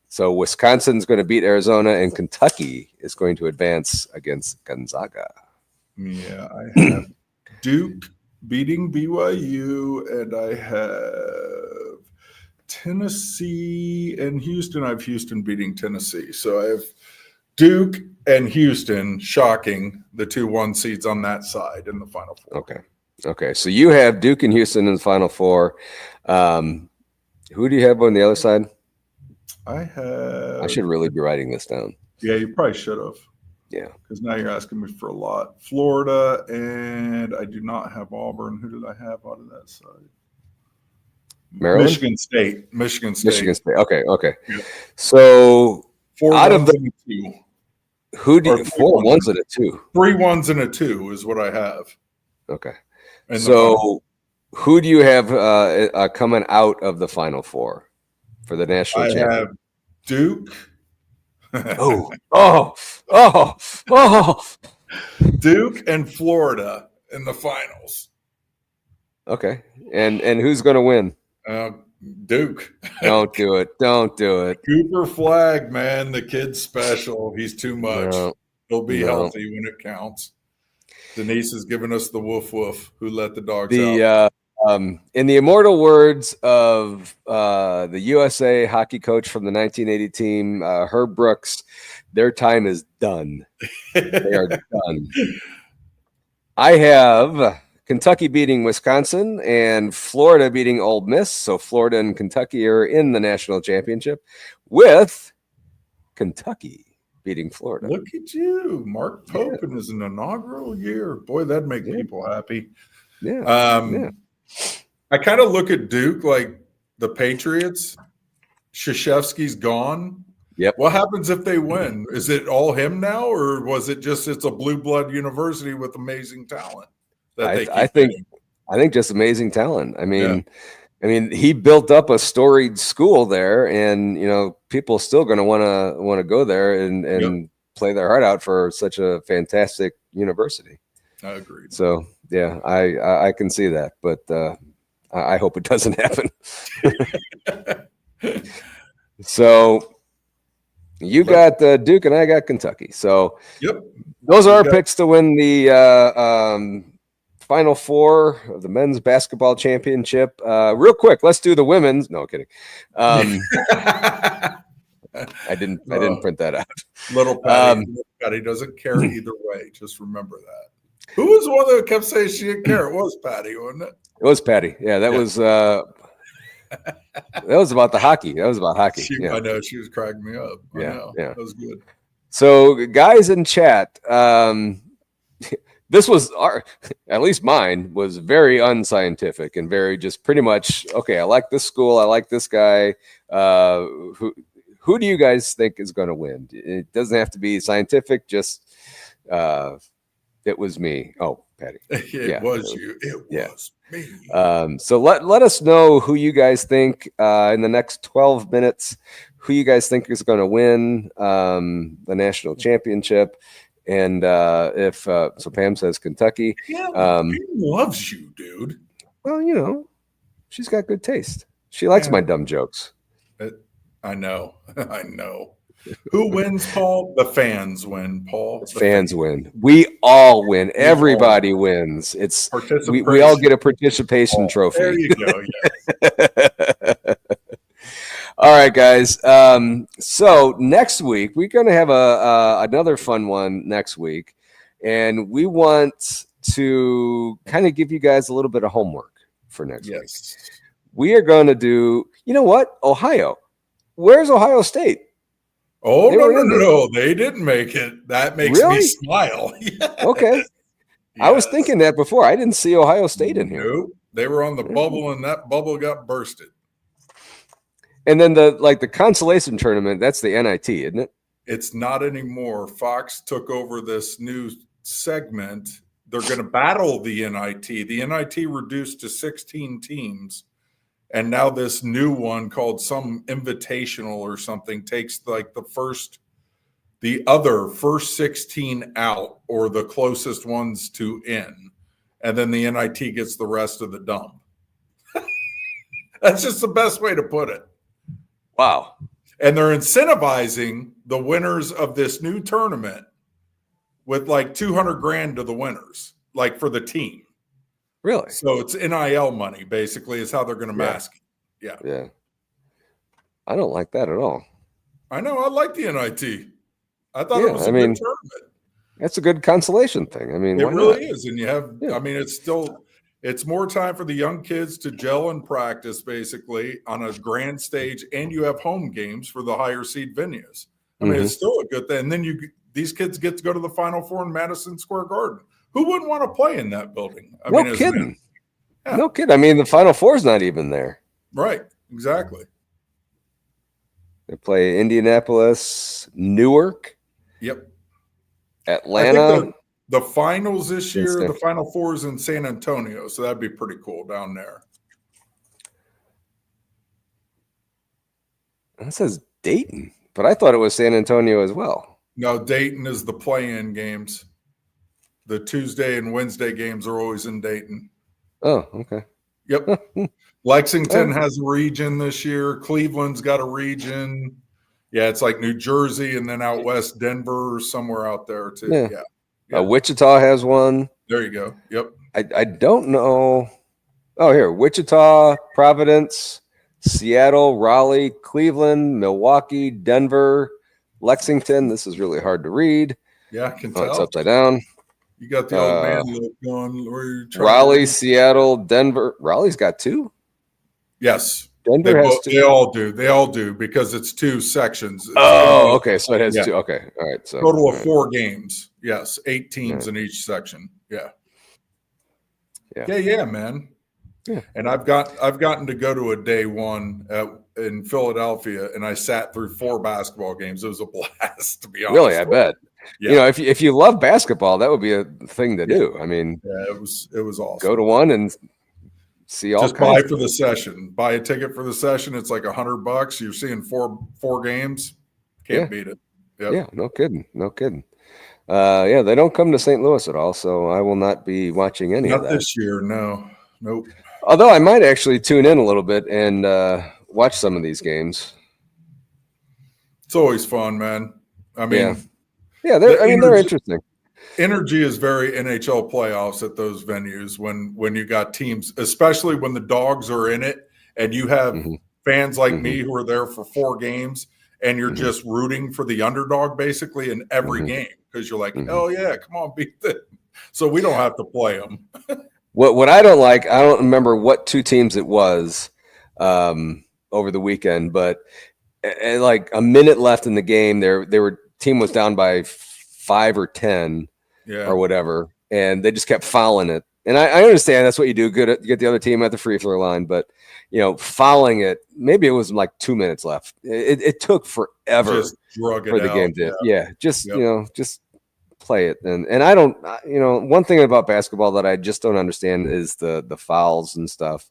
Speaker 1: so Wisconsin's going to beat Arizona, and Kentucky is going to advance against Gonzaga.
Speaker 2: Yeah, I have Duke beating BYU, and I have Tennessee and Houston. I have Houston beating Tennessee. So I have Duke and Houston, shocking, the 2 1 seeds on that side in the Final Four.
Speaker 1: Okay. So you have Duke and Houston in the Final Four. Who do you have on the other side? I should really be writing this down.
Speaker 2: Yeah, you probably should have.
Speaker 1: Yeah.
Speaker 2: Because now you're asking me for a lot. Florida, and I do not have Auburn. Who did I have out of that side?
Speaker 1: Maryland?
Speaker 2: Michigan State.
Speaker 1: Okay.
Speaker 2: Yeah.
Speaker 1: So
Speaker 2: 4
Speaker 1: out of the
Speaker 2: 2.
Speaker 1: Who do you 4 1s and a 2?
Speaker 2: 3 1s and a 2 is what I have.
Speaker 1: Okay. So who do you have coming out of the Final Four for the national championship?
Speaker 2: I have Duke. Duke and Florida in the finals.
Speaker 1: Okay. And who's going to win?
Speaker 2: Duke.
Speaker 1: Don't do it.
Speaker 2: Cooper Flag, man. The kid's special. He's too much. He'll be healthy when it counts. Denise has given us the woof woof. Who let the dogs
Speaker 1: The
Speaker 2: out?
Speaker 1: in the immortal words of the USA hockey coach from the 1980 team, Herb Brooks, their time is done. They are done. I have Kentucky beating Wisconsin and Florida beating Ole Miss. So Florida and Kentucky are in the national championship with Kentucky beating Florida.
Speaker 2: Look at you, Mark Pope in his inaugural year. Boy, that'd make people happy.
Speaker 1: Yeah.
Speaker 2: I kind of look at Duke like the Patriots. Krzyzewski's gone.
Speaker 1: Yep.
Speaker 2: What happens if they win? Is it all him now, or was it just it's a blue blood university with amazing talent?
Speaker 1: I think just amazing talent. I mean, he built up a storied school there, and people still going to want to go there and play their heart out for such a fantastic university.
Speaker 2: I agree.
Speaker 1: So yeah, I can see that, but I hope it doesn't happen. So you got Duke and I got Kentucky. So those are our picks to win the Final Four of the men's basketball championship. Real quick, let's do the women's. No kidding. I didn't print that out.
Speaker 2: Little Patty doesn't care either way. Just remember that. Who was the one that kept saying she didn't care? It was Patty, wasn't it?
Speaker 1: It was Patty. Yeah, that was about the hockey. That was about hockey.
Speaker 2: I know she was cracking me up.
Speaker 1: Yeah.
Speaker 2: That was good.
Speaker 1: So, guys in chat, this was at least mine was very unscientific and very just pretty much okay. I like this school. I like this guy. Who do you guys think is going to win? It doesn't have to be scientific. Just it was me. Oh, Patty.
Speaker 2: It was you. It was me.
Speaker 1: So let us know who you guys think in the next 12 minutes. Who you guys think is going to win the national championship? And if so, Pam says Kentucky.
Speaker 2: Yeah, Pam loves you, dude.
Speaker 1: Well, she's got good taste. She likes my dumb jokes.
Speaker 2: I know. I know. Who wins, Paul? The fans win, Paul.
Speaker 1: The fans win. We all win. Everybody wins. It's we all get a participation trophy.
Speaker 2: There you go. Yes.
Speaker 1: All right, guys. So next week we're going to have another fun one next week, and we want to kind of give you guys a little bit of homework for next week. We are going to do. You know what? Ohio. Where's Ohio State?
Speaker 2: Oh, no. They didn't make it. That makes me smile. Yes.
Speaker 1: Okay. Yes. I was thinking that before. I didn't see Ohio State in here.
Speaker 2: Nope. They were on the bubble, and that bubble got bursted.
Speaker 1: And then the consolation tournament, that's the NIT, isn't it?
Speaker 2: It's not anymore. Fox took over this new segment. They're going to battle the NIT. The NIT reduced to 16 teams. And now this new one called some invitational or something takes the first 16 out or the closest ones to in. And then the NIT gets the rest of the dump. That's just the best way to put it.
Speaker 1: Wow.
Speaker 2: And they're incentivizing the winners of this new tournament with $200,000 to the winners, for the team.
Speaker 1: Really?
Speaker 2: So it's NIL money, basically, is how they're going to mask it.
Speaker 1: Yeah. I don't like that at all.
Speaker 2: I know. I like the NIT. I thought it was a good tournament.
Speaker 1: That's a good consolation thing.
Speaker 2: It really is. And you have, it's more time for the young kids to gel and practice, basically, on a grand stage, and you have home games for the higher seed venues. I mean, it's still a good thing. And then these kids get to go to the Final Four in Madison Square Garden. Who wouldn't want to play in that building?
Speaker 1: No kidding. No kidding. I mean, the Final Four is not even there.
Speaker 2: Right. Exactly.
Speaker 1: They play Indianapolis, Newark.
Speaker 2: Yep.
Speaker 1: Atlanta.
Speaker 2: I think the finals this year, the Final Four is in San Antonio, so that'd be pretty cool down there.
Speaker 1: That says Dayton, but I thought it was San Antonio as well.
Speaker 2: No, Dayton is the play-in games. The Tuesday and Wednesday games are always in Dayton.
Speaker 1: Oh, okay.
Speaker 2: Yep. Lexington has a region this year. Cleveland's got a region. Yeah, it's like New Jersey and then out west, Denver or somewhere out there too.
Speaker 1: Yeah. Wichita has one.
Speaker 2: There you go. Yep.
Speaker 1: I don't know. Oh, here, Wichita, Providence, Seattle, Raleigh, Cleveland, Milwaukee, Denver, Lexington. This is really hard to read.
Speaker 2: Yeah, I can
Speaker 1: Oh, it's
Speaker 2: tell.
Speaker 1: upside down.
Speaker 2: You got the old man look going. Where you're trying
Speaker 1: Raleigh, Seattle, Denver. Raleigh's got 2.
Speaker 2: Yes.
Speaker 1: Denver has 2.
Speaker 2: They all do. They all do because it's 2 sections. It's
Speaker 1: okay. So it has 2. Okay. All right. So
Speaker 2: total of 4 games. Yes. 8 teams in each section. Yeah. Yeah, man.
Speaker 1: Yeah.
Speaker 2: And I've gotten to go to a day one in Philadelphia, and I sat through 4 basketball games. It was a blast, to be honest.
Speaker 1: Really, I bet.
Speaker 2: Yeah.
Speaker 1: You know, if you love basketball, that would be a thing to do. I mean,
Speaker 2: yeah, it was awesome.
Speaker 1: Go to one and see all
Speaker 2: just
Speaker 1: kinds.
Speaker 2: buy for the session. Buy a ticket for the session. It's like $100. You're seeing four games. Can't beat it. Yep.
Speaker 1: Yeah, no kidding. Yeah, they don't come to St. Louis at all, so I will not be watching any of that
Speaker 2: this year. No, nope.
Speaker 1: Although I might actually tune in a little bit and watch some of these games.
Speaker 2: It's always fun, man. I mean,
Speaker 1: they're interesting.
Speaker 2: Energy is very NHL playoffs at those venues when you got teams, especially when the Dogs are in it and you have fans like me who are there for 4 games and you're just rooting for the underdog basically in every game because you're like, oh yeah, come on, beat them. So we don't have to play them.
Speaker 1: What I don't like, I don't remember what 2 teams it was over the weekend, but like a minute left in the game, team was down by 5 or 10 or whatever, and they just kept fouling it. And I understand that's what you do. Good, get the other team at the free throw line, but fouling it. Maybe it was like 2 minutes left. It took forever
Speaker 2: just drug it
Speaker 1: for the
Speaker 2: out.
Speaker 1: game to. Yeah, just just play it. And I don't. One thing about basketball that I just don't understand is the fouls and stuff.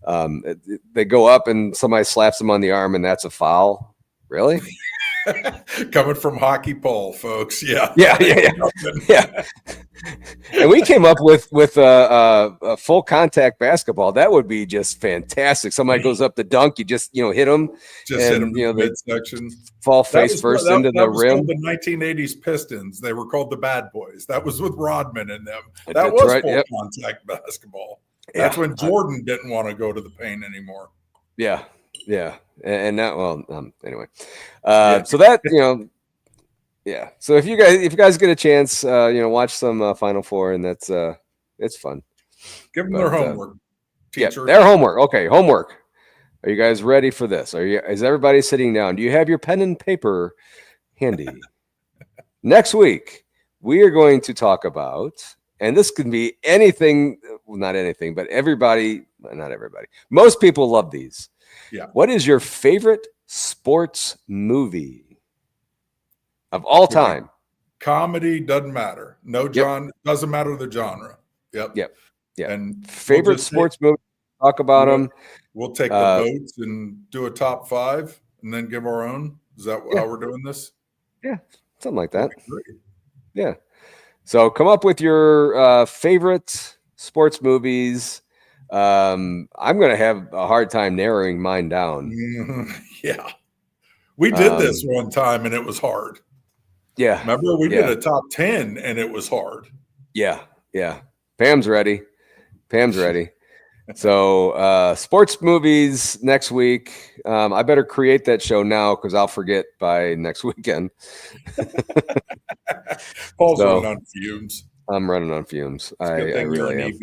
Speaker 1: They go up and somebody slaps them on the arm, and that's a foul. Really?
Speaker 2: Coming from Hockey Paul, folks. Yeah.
Speaker 1: And we came up with a full contact basketball. That would be just fantastic. Somebody goes up to dunk, you just hit them,
Speaker 2: hit them in midsection,
Speaker 1: fall face first into the rim.
Speaker 2: The 1980s Pistons, they were called the Bad Boys. That was with Rodman in them. That was right, full contact basketball. That's when Jordan didn't want to go to the paint anymore.
Speaker 1: Yeah. And now, anyway, so that, so if you guys get a chance, watch some Final Four, and that's, it's fun.
Speaker 2: Give them their homework. Teacher.
Speaker 1: Their homework. Okay. Homework. Are you guys ready for this? Is everybody sitting down? Do you have your pen and paper handy? Next week, we are going to talk about, and this can be anything, well, not anything, but not everybody. Most people love these.
Speaker 2: Yeah.
Speaker 1: What is your favorite sports movie of all time?
Speaker 2: Comedy doesn't matter. No, doesn't matter the genre. Yep. And
Speaker 1: favorite sports movie. Talk about them.
Speaker 2: We'll take the votes and do a top 5, and then give our own. Is that how we're doing this?
Speaker 1: Yeah, something like that. Yeah. So come up with your favorite sports movies. I'm going to have a hard time narrowing mine down.
Speaker 2: Yeah. We did this one time and it was hard.
Speaker 1: Yeah.
Speaker 2: Remember we did a top 10 and it was hard.
Speaker 1: Yeah. Pam's ready. So sports movies next week. I better create that show now because I'll forget by next weekend.
Speaker 2: Paul's running on fumes.
Speaker 1: I'm running on fumes. I really am.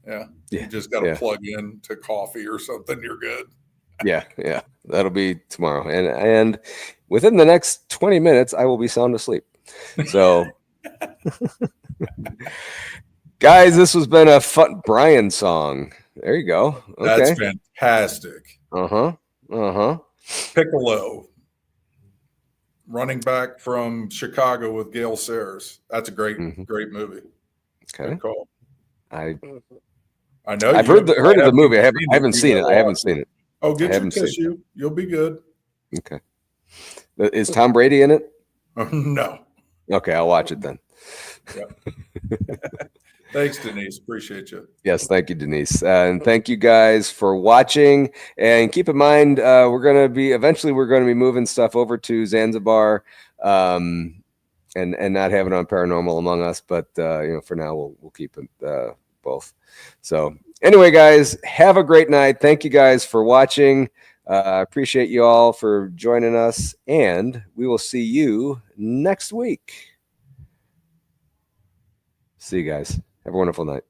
Speaker 2: Yeah. You just got to plug in to coffee or something. You're good. Yeah.
Speaker 1: That'll be tomorrow. And within the next 20 minutes, I will be sound asleep. So, guys, this has been a fun Brian song. There you go. Okay.
Speaker 2: That's fantastic. Piccolo, running back from Chicago with Gale Sayers. That's a great movie.
Speaker 1: Okay.
Speaker 2: Good call.
Speaker 1: I know. I've heard of the movie. I haven't seen it. I haven't seen it.
Speaker 2: Oh, get your tissue. You'll be good.
Speaker 1: Okay. Is Tom Brady in it?
Speaker 2: No.
Speaker 1: Okay, I'll watch it then.
Speaker 2: Yeah. Thanks, Denise. Appreciate you.
Speaker 1: Yes, thank you, Denise. And thank you guys for watching. And keep in mind, we're going to be moving stuff over to Zanzibar. and not having on Paranormal Among Us, but for now we'll keep it both. So anyway, guys, have a great night. Thank you guys for watching. I appreciate you all for joining us, and we will see you next week. See you guys. Have a wonderful night.